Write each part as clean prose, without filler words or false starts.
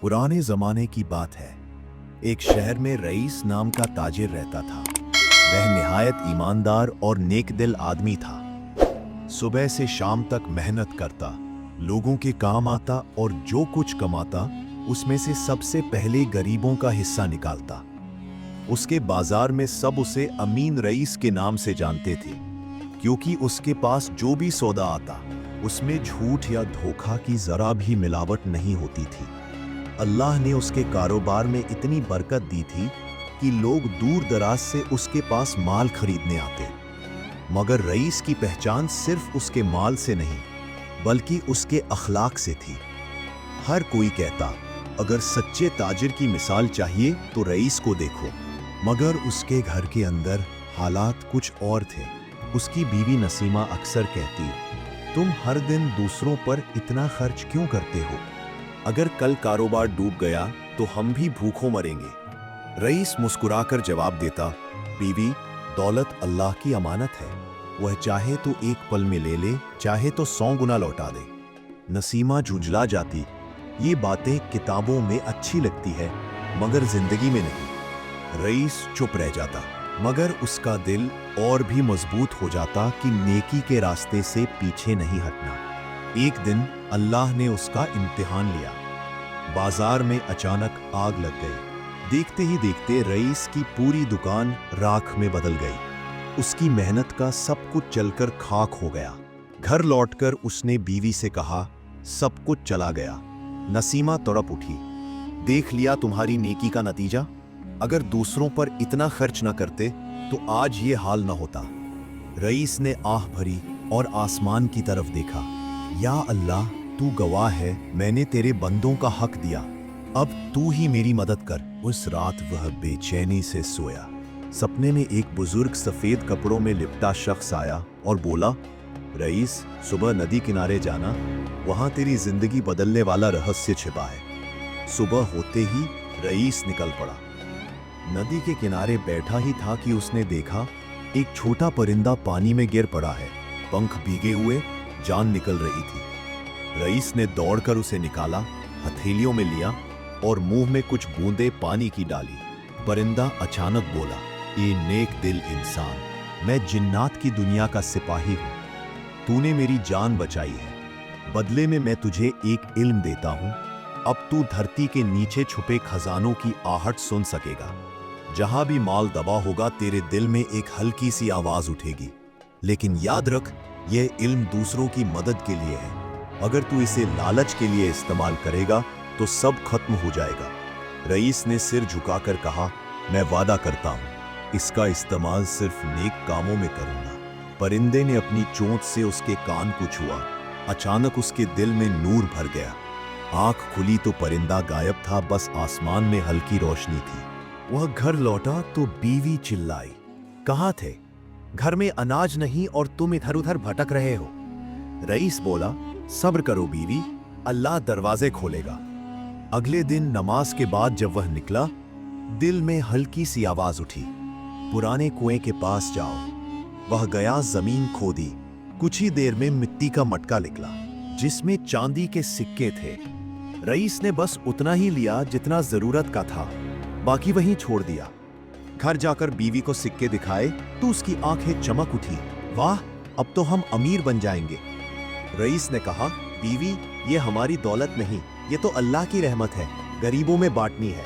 पुराने जमाने की बात है। एक शहर में रईस नाम का ताजिर रहता था। वह निहायत ईमानदार और नेक दिल आदमी था। सुबह से शाम तक मेहनत करता, लोगों के काम आता और जो कुछ कमाता उसमें से सबसे पहले गरीबों का हिस्सा निकालता। उसके बाजार में सब उसे अमीन रईस के नाम से जानते थे, क्योंकि उसके पास जो भी सौदा आता उसमें झूठ या धोखा की जरा भी मिलावट नहीं होती थी। अल्लाह ने उसके कारोबार में इतनी बरकत दी थी कि लोग दूर दराज से उसके पास माल खरीदने आते। मगर रईस की पहचान सिर्फ उसके माल से नहीं बल्कि उसके अखलाक से थी। हर कोई कहता, अगर सच्चे ताजिर की मिसाल चाहिए तो रईस को देखो। मगर उसके घर के अंदर हालात कुछ और थे। उसकी बीवी नसीमा अक्सर कहती, तुम हर दिन दूसरों पर इतना खर्च क्यों करते हो? अगर कल कारोबार डूब गया तो हम भी भूखों मरेंगे। रईस मुस्कुराकर जवाब देता, बीवी, दौलत अल्लाह की अमानत है। वह चाहे तो एक पल में ले ले, चाहे तो 100 गुना लौटा दे। नसीमा झुंझला जाती, ये बातें किताबों में अच्छी लगती है मगर जिंदगी में नहीं। रईस चुप रह जाता, मगर उसका दिल और भी मजबूत हो जाता कि नेकी के रास्ते से पीछे नहीं हटना। एक दिन अल्लाह ने उसका इम्तिहान लिया। बाजार में अचानक आग लग गई। देखते ही देखते रईस की पूरी दुकान राख में बदल गई। उसकी मेहनत का सब कुछ जलकर खाक हो गया। घर लौटकर उसने बीवी से कहा, सब कुछ चला गया। नसीमा तड़प उठी, देख लिया तुम्हारी नेकी का नतीजा। अगर दूसरों पर इतना खर्च न करते तो आज ये हाल न होता। रईस ने आह भरी और आसमान की तरफ देखा। या अल्लाह, तू गवाह है, मैंने तेरे बंदों का हक दिया, अब तू ही मेरी मदद कर। उस रात वह बेचैनी से सोया। सपने में एक बुजुर्ग सफेद कपड़ों में लिपटा शख्स आया और बोला, रईस, सुबह नदी किनारे जाना, वहां तेरी जिंदगी बदलने वाला रहस्य छिपा है। सुबह होते ही रईस निकल पड़ा। नदी के किनारे बैठा ही था कि उसने देखा एक छोटा परिंदा पानी में गिर पड़ा है। पंख भीगे हुए, जान निकल रही थी। रईस ने दौड़कर उसे निकाला, हथेलियों में लिया और मुंह में कुछ बूंदे पानी की डाली। परिंदा अचानक बोला, ये नेक दिल इंसान, मैं जिन्नात की दुनिया का सिपाही हूं। तूने मेरी जान बचाई है, बदले में मैं तुझे एक इल्म देता हूं। अब तू धरती के नीचे छुपे खजानों की आहट सुन सकेगा। जहां भी माल दबा होगा तेरे दिल में एक हल्की सी आवाज उठेगी। लेकिन याद रख, यह इल्म दूसरों की मदद के लिए है। अगर तू इसे लालच के लिए इस्तेमाल करेगा तो सब खत्म हो जाएगा। रईस ने सिर झुकाकर कहा, मैं वादा करता हूं, इसका इस्तेमाल सिर्फ नेक कामों में करूंगा। परिंदे ने अपनी चोंच से उसके कान को छुआ। अचानक उसके दिल में नूर भर गया। आंख खुली तो परिंदा गायब था, बस आसमान में हल्की रोशनी थी। वह घर लौटा तो बीवी चिल्लाई, कहां थे? घर में अनाज नहीं और तुम इधर उधर भटक रहे हो। रईस बोला, सब्र करो बीवी, अल्लाह दरवाजे खोलेगा। अगले दिन नमाज के बाद जब वह निकला, दिल में हल्की सी आवाज उठी, पुराने कुएं के पास जाओ। वह गया, जमीन खोदी। कुछ ही देर में मिट्टी का मटका निकला जिसमें चांदी के सिक्के थे। रईस ने बस उतना ही लिया जितना जरूरत का था, बाकी वहीं छोड़ दिया। घर जाकर बीवी को सिक्के दिखाए तो उसकी आंखें चमक उठी, वाह, अब तो हम अमीर बन जाएंगे। रईस ने कहा, बीवी, ये हमारी दौलत नहीं, ये तो अल्लाह की रहमत है, गरीबों में बांटनी है।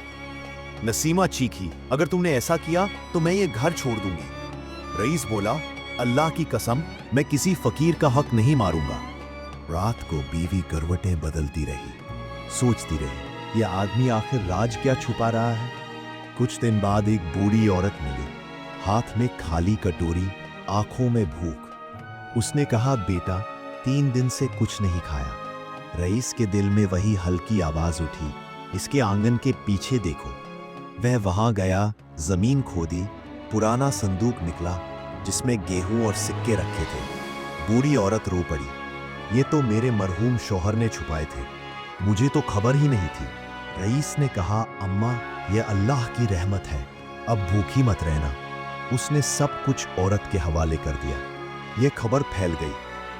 नसीमा चीखी, अगर तुमने ऐसा किया तो मैं ये घर छोड़ दूंगी। रईस बोला, अल्लाह की कसम, मैं किसी फकीर का हक नहीं मारूंगा। रात को बीवी करवटें बदलती रही, सोचती रही, यह आदमी आखिर राज क्या छुपा रहा है। कुछ दिन बाद एक बूढ़ी औरत मिली, हाथ में खाली कटोरी, आंखों में भूख। उसने कहा, बेटा, 3 दिन से कुछ नहीं खाया। रईस के दिल में वही हल्की आवाज उठी, इसके आंगन के पीछे देखो। वह वहां गया, जमीन खोदी, पुराना संदूक निकला जिसमें गेहूं और सिक्के रखे थे। बूढ़ी औरत रो पड़ी, ये तो मेरे मरहूम शौहर ने छुपाए थे, मुझे तो खबर ही नहीं थी। रईस ने कहा, अम्मा, यह अल्लाह की रहमत है, अब भूखी मत रहना। उसने सब कुछ औरत के हवाले कर दिया। यह खबर फैल गई।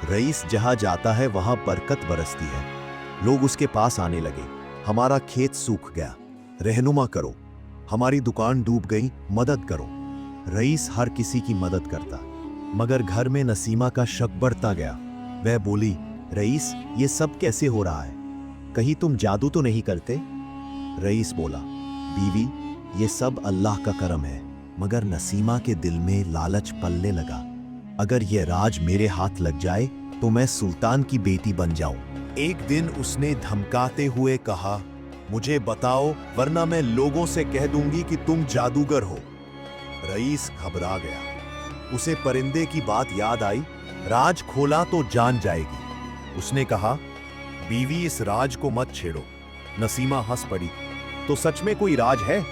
रईस जहां जाता है वहां बरकत बरसती है। लोग उसके पास आने लगे। हमारा खेत सूख गया, रहनुमा करो। हमारी दुकान डूब गई, मदद करो। रईस हर किसी की मदद करता, मगर घर में नसीमा का शक बढ़ता गया। वह बोली, रईस, ये सब कैसे हो रहा है? कहीं तुम जादू तो नहीं करते? रईस बोला, बीवी, ये सब अल्लाह का करम है, मगर नसीमा के दिल में लालच पलने लगा। अगर ये राज मेरे हाथ लग जाए तो मैं सुल्तान की बेटी बन जाऊं। एक दिन उसने धमकाते हुए कहा, मुझे बताओ, वरना मैं लोगों से कह दूंगी कि तुम जादूगर हो। रईस घबरा गया। उसे परिंदे की बात याद आई, राज खोला तो जान जाएगी। उसने कहा, बीवी, इस राज को मत छेड़ो। नसीमा हंस पड़ी, तो सच में कोई राज है?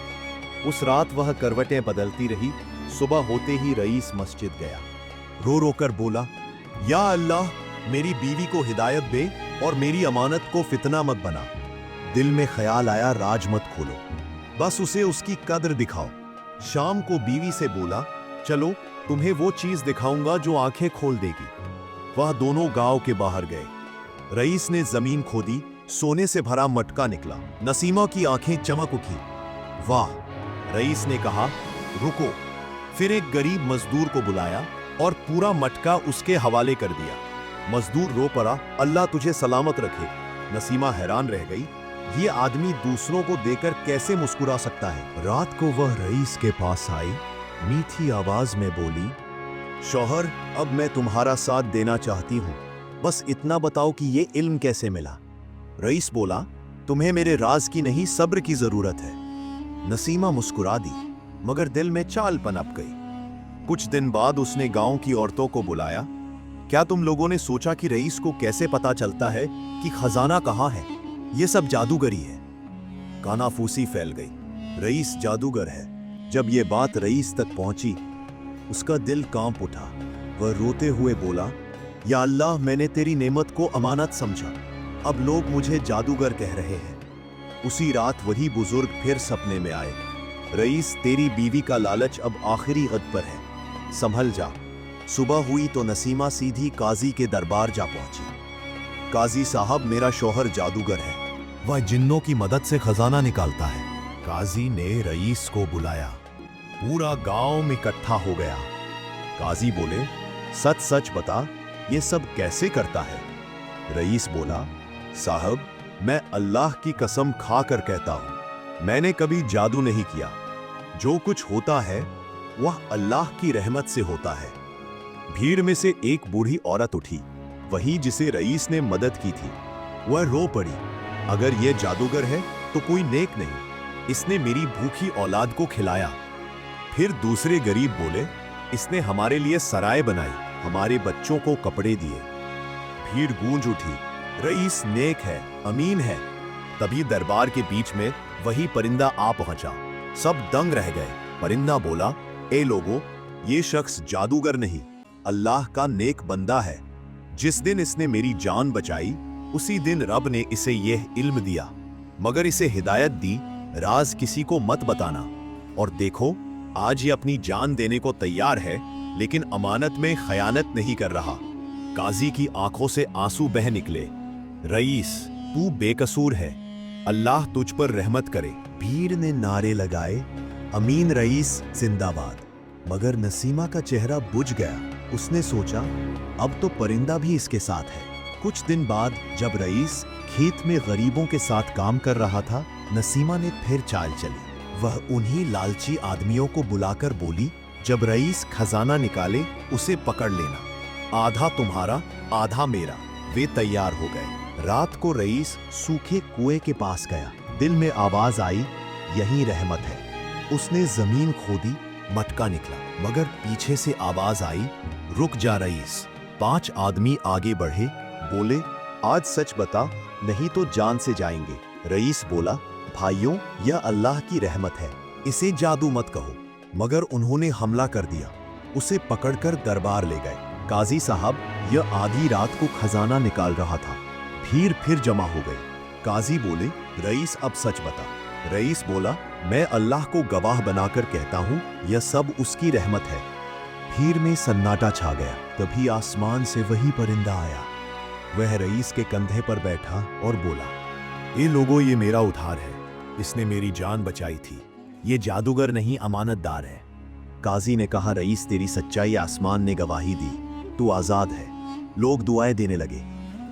उस रात वह करवटें बदलती रही। सुबह होते ही रईस मस्जिद गया। रो रो कर बोला, या अल्लाह, मेरी बीवी को हिदायत दे और मेरी अमानत को फितना मत बना। दिल में ख्याल आया, राज मत खोलो, बस उसे उसकी कद्र दिखाओ। शाम को बीवी से बोला, चलो तुम्हें वो चीज दिखाऊंगा जो आंखें खोल देगी। वह दोनों गांव के बाहर गए। रईस ने जमीन खोदी, सोने से भरा मटका निकला। नसीमा की आंखें चमक उठी। वाह! रईस ने कहा, रुको। फिर एक गरीब मजदूर को बुलाया और पूरा मटका उसके हवाले कर दिया। मजदूर रो पड़ा, अल्लाह तुझे सलामत रखे। नसीमा हैरान रह गई, ये आदमी दूसरों को देकर कैसे मुस्कुरा सकता है? रात को वह रईस के पास आई, मीठी आवाज में बोली, शौहर, अब मैं तुम्हारा साथ देना चाहती हूं, बस इतना बताओ कि ये इल्म कैसे मिला? रईस बोला, तुम्हें मेरे राज की नहीं, सब्र की जरूरत है। नसीमा मुस्कुरा दी, मगर दिल में चाल पनप गई। कुछ दिन बाद उसने गांव की औरतों को बुलाया। क्या तुम लोगों ने सोचा कि रईस को कैसे पता चलता है कि खजाना कहाँ है? ये सब जादूगरी है। कानाफूसी फैल गई। रईस जादूगर है। जब ये बात रईस तक पहुंची, उसका दिल कांप उठा। वह रोते हुए बोला, या अल्लाह, मैंने तेरी नेमत को अमानत समझा, अब लोग मुझे जादूगर कह रहे हैं। उसी रात वही बुजुर्ग फिर सपने में आए। रईस, तेरी बीवी का लालच अब आखिरी हद पर है, संभल जा। सुबह हुई तो नसीमा सीधी काजी के दरबार जा पहुंची। काजी साहब, मेरा शौहर जादूगर है, वह जिन्नों की मदद से खजाना निकालता है। काजी ने रईस को बुलाया। पूरा गांव इकट्ठा हो गया। काजी बोले, सच सच बता, ये सब कैसे करता है? रईस बोला, साहब, मैं अल्लाह की कसम खाकर कहता हूं, मैंने कभी जादू नहीं किया। जो कुछ होता है वह अल्लाह की रहमत से होता है। भीड़ में से एक बूढ़ी औरत उठी, वही जिसे रईस ने मदद की थी। वह रो पड़ी, अगर ये जादूगर है तो कोई नेक नहीं, इसने मेरी भूखी औलाद को खिलाया। फिर दूसरे गरीब बोले, इसने हमारे लिए सराय बनाई, हमारे बच्चों को कपड़े दिए। भीड़ गूंज उठी, रईस नेक है, अमीन है। तभी दरबार के बीच में वही परिंदा आ पहुंचा। सब दंग रह गए। परिंदा बोला, ए लोगों, ये शख्स जादूगर नहीं, अल्लाह का नेक बंदा है। जिस दिन इसने मेरी जान बचाई, उसी दिन रब ने इसे यह इल्म दिया, मगर इसे हिदायत दी, राज किसी को मत बताना। और देखो, आज ये अपनी जान देने को तैयार है, लेकिन अमानत में खयानत नहीं कर रहा। काजी की आंखों से आंसू बह निकले। रईस, तू बेकसूर है, अल्लाह तुझ पर रहमत करे। भीड़ ने नारे लगाए, अमीन रईस जिंदाबाद। मगर नसीमा का चेहरा बुझ गया। उसने सोचा, अब तो परिंदा भी इसके साथ है। कुछ दिन बाद जब रईस खेत में गरीबों के साथ काम कर रहा था, नसीमा ने फिर चाल चली। वह उन्हीं लालची आदमियों को बुलाकर बोली, जब रईस खजाना निकाले उसे पकड़ लेना, आधा तुम्हारा आधा मेरा। वे तैयार हो गए। रात को रईस सूखे कुएं के पास गया। दिल में आवाज आई, यही रहमत है। उसने जमीन खोदी, मटका निकला, मगर पीछे से आवाज आई, रुक जा रईस। 5 आदमी आगे बढ़े, बोले, आज सच बता, नहीं तो जान से जाएंगे। रईस बोला, भाइयों, यह अल्लाह की रहमत है, इसे जादू मत कहो। मगर उन्होंने हमला कर दिया, उसे पकड़कर दरबार ले गए। काजी साहब, यह आधी रात को खजाना निकाल रहा था। भीड़ फिर जमा हो गई। काजी बोले, रईस अब सच बता। रईस बोला, मैं अल्लाह को गवाह बनाकर कहता हूँ, यह सब उसकी रहमत है। भीड़ में सन्नाटा छा गया। तभी आसमान से वही परिंदा आया। वह रईस के कंधे पर बैठा और बोला, ये लोगों, ये मेरा उधार है। इसने मेरी जान बचाई थी। ये जादूगर नहीं, अमानतदार है। काजी ने कहा, रईस तेरी सच्चाई आसमान ने गवाही दी, तू आजाद है। लोग दुआएं देने लगे।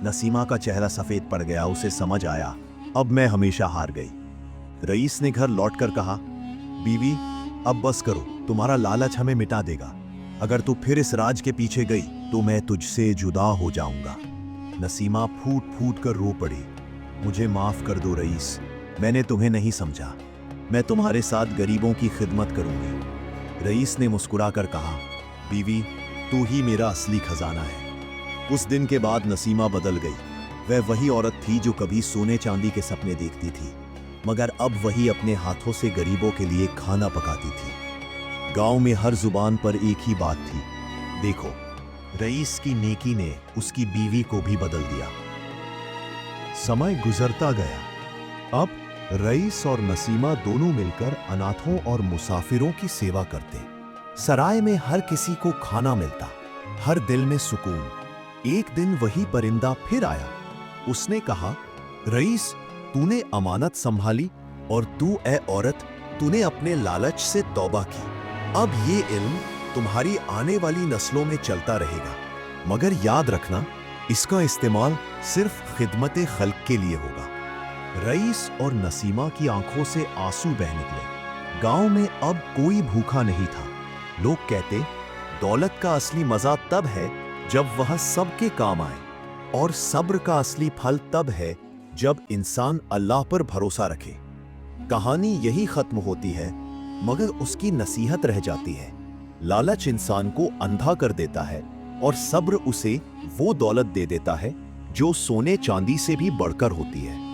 नसीमा का चेहरा सफेद पड़ गया। उसे समझ आया, अब मैं हमेशा हार गई। रईस ने घर लौटकर कहा, बीवी अब बस करो, तुम्हारा लालच हमें मिटा देगा। अगर तू फिर इस राज के पीछे गई तो मैं तुझसे जुदा हो जाऊंगा। नसीमा फूट फूट कर रो पड़ी। मुझे माफ कर दो रईस, मैंने तुम्हें नहीं समझा। मैं तुम्हारे साथ गरीबों की खिदमत करूंगी। रईस ने मुस्कुराकर कहा, बीवी तू ही मेरा असली खजाना है। उस दिन के बाद नसीमा बदल गई। वह वही औरत थी जो कभी सोने चांदी के सपने देखती थी, मगर अब वही अपने हाथों से गरीबों के लिए खाना पकाती थी। गांव में हर जुबान पर एक ही बात थी, देखो रईस की नेकी ने उसकी बीवी को भी बदल दिया। समय गुजरता गया। अब रईस और नसीमा दोनों मिलकर अनाथों और मुसाफिरों की सेवा करते। सराय में हर किसी को खाना मिलता, हर दिल में सुकून। एक दिन वही परिंदा फिर आया। उसने कहा, रईस तूने अमानत संभाली और तू ए औरत, तूने अपने लालच से तौबा की। अब ये इल्म तुम्हारी आने वाली नस्लों में चलता रहेगा, मगर याद रखना इसका इस्तेमाल सिर्फ खिदमत खल्क के लिए होगा। रईस और नसीमा की आंखों से आंसू बह निकले। गांव में अब कोई भूखा नहीं था। लोग कहते, दौलत का असली मजा तब है जब वह सबके काम आए, और सब्र का असली फल तब है जब इंसान अल्लाह पर भरोसा रखे। कहानी यही खत्म होती है, मगर उसकी नसीहत रह जाती है। लालच इंसान को अंधा कर देता है और सब्र उसे वो दौलत दे देता है जो सोने चांदी से भी बढ़कर होती है।